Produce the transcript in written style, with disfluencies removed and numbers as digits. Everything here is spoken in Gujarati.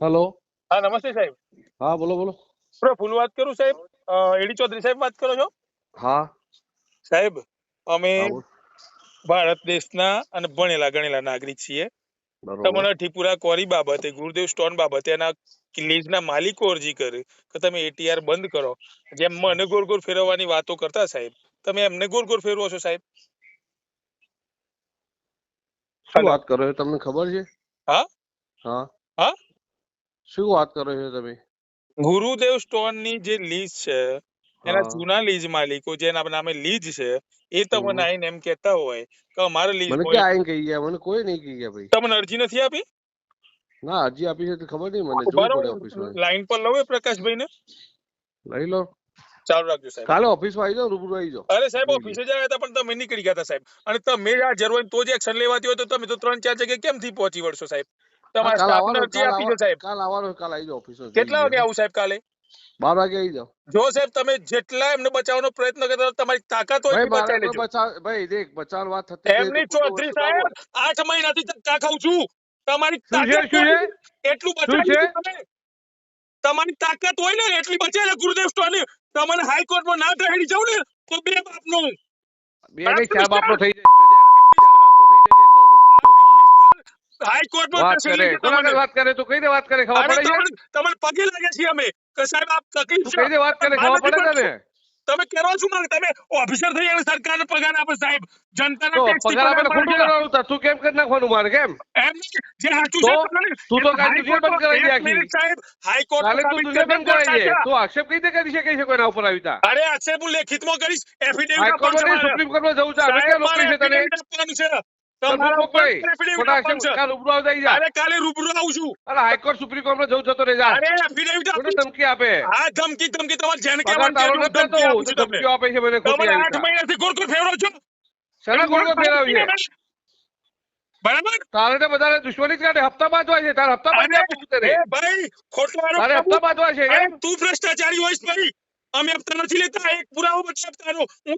હેલો. હા નમસ્તે સાહેબ. હા બોલો બોલો. ફૂલ વાત કરું સાહેબ. એડી ચૌધરી સાહેબ વાત કરો છો? હા સાહેબ અમે હા બોલ. ભારત દેશના અને ભણેલા ગણેલા નાગરિક છીએ. બરોબર. તમને ઠીપુરા કોરી બાબતે ગુરુદેવ સ્ટોન બાબતે એના લીઝના માલિકો અરજી કરી કે તમે એટીઆર બંધ કરો. જેમ મને ગોળ ગોળ ફેરવવાની વાતો કરતા સાહેબ, તમે એમને ગોળ ગોળ ફેરવો છો સાહેબ. શું હેલો. વાત કરો છો? તમને ખબર છે? હા હા હા. શું વાત કરો છો તમે? ગુરુદેવ સ્ટોન ની જે લીઝ છે એના હા જૂના લીઝ માલિકો જેના નામે લીઝ છે એ તમને આઈને એમ કેતા હોય કે અમારે લીઝ મને બોય ક્યાં આઈને કહી ગયા? મને કોઈ નહીં કહી ગયા ભાઈ. તમને અરજી નથી આપી? ના અરજી આપી છે તો ખબર નહીં મને. જોવું પડે બરોબર, ઓફિસમાં. લાઈન પર લઉં પ્રકાશભાઈ ને? લઈ લો. ચાલુ રાખજો સાહેબ. કાલે ઓફિસમાં આવી જાઓ, રૂબરૂ આવી જાઓ. અરે સાહેબ જોઈએ. ઓફિસે જ આવ્યા હતા પણ તમે નીકળી ગયા હતા સાહેબ. અને તમે આ જરૂર તો જ એક્શન લેવાતી હોય તો તમે તો 3-4 જગ્યાએ કેમથી પહોંચી વળશો સાહેબ? હા તમારા કાલ સ્ટાફને આવવાનો, અરજી આપી છે સાહેબ. કાલ આવવાનો, કાલ આવી જાઓ ઓફિસમાં. કેટલા જોઈએ. વાગે આવું સાહેબ કાલે? 12 વાગે આવી જાઓ. જો સાહેબ તમે જેટલા એમને બચાવવાનો પ્રયત્ન કરતા તમારી તાકાત હોય ભાઈ એટલી મારે બચાવી કોઈ લેજો. બચાવ, ભાઈ દેખ બચાવ વાત થતી હતી તો એમની કોઈ ચૌધરી વસ્તુ ના સાહેબ હોય. 8 મહિનાથી ધક્કા ખાઉં છું. તમારી શું છે? તાકાત શું છે? હોય એટલું શું બચાવી છે? લીધું તમે. તમારી તાકાત હોય ને એટલી બચાવી લે ગુરુદેવ સ્ટોન. તમને હાઈકોર્ટમાં ના ઢહેડી જાવ ને તો બે બાપનું. બે બરાબર નહીં, ચાર મિસ્ટર? બાપનો થઈ જાય. ચાર બાપનો થઈ જાય. હાઈકોર્ટમાં વાત કેસ કરે, લઈ જતા કોના મને. આગળ વાત કરે? તું કઈ દે વાત કરે, ખબર અરે પડે છે? તમને પગે લાગે છીએ અમે કે સાહેબ આપ તકલીફ તું છે કઈ દે વાત કરે, બહાર ખબર નથી પડે પડતું. તને? તમે કરો છો માંગ તમે ઓફિસર થઈ અને સરકારને પગાર આપે સાહેબ. જનતાના તો ટેક્સ થી પગાર પગાર આપે ખોટું મળે છે. કરવાનું. તું કેમ કરી નાખવાનું મારે કેમ? એમ નહીં, જે સાચું તો છે તમને તું તો કાલ દુનિયા બંધ હાઈકોર્ટમાં કરાવી દે એક આખી. મિનિટ સાહેબ હાઈકોર્ટમાં કાલે તું સાબિત કરી દુનિયા દે બંધ કોણ કરાવી દે. સાચા. તું આક્ષેપ કઈ રીતે કરી શકે છે કોઈના ઉપર આવી તા? અરે આક્ષેપ હું લેખિતમાં કરીશ. એફિડેવિટ આપવાનું હાઈકોર્ટમાં છે નહીં, મારે. સુપ્રીમ કોર્ટમાં જવું છે. અમે સાહેબ ક્યાં મારે નોકરી છે તને? એફિડેવિટ આપવાનું છે. ચાલ બુક તમારા ઉપર મોકલાઈ. એફિડેવિટ ખોટા આપવાનું છે. આક્ષેપ કાલ રૂબરૂ આવતા આવી જા. અરે કાલે રૂબરૂ આવું છું. અરે હાઈકોર્ટ સુપ્રીમ કોર્ટમાં જવું જતો રહે જા. અરે એફિડેવિટ ખોટી આપીશ. ધમકી આપે. આ ધમકી તમારે જેને પગાર કહેવાનું તારો કહેજો. હું નથી લેતો, ધમકી આપું તો છું તમને. ધમકીઓ આપે છે મને ખોટી તમારે આવી 8 તા. મહિનાથી ગોળ ફેરવો છો. શેના એમ ગોળગોળ ફેરવી છે? બરાબર. તારે તો બધાને દુશ્મની જ કાઢે. હપ્તા બાંધવા છે. તારે હપ્તા બાંધી આપું અરે તને. એ ભાઈ ખોટો આરોપ તારે હપ્તા બાંધવા છે અરે એમ? તું ભ્રષ્ટાચારી હોઈશ ભાઈ. અમે હપ્તા નથી લેતા. એક પુરાવો બતાવ હપ્તાનો. હું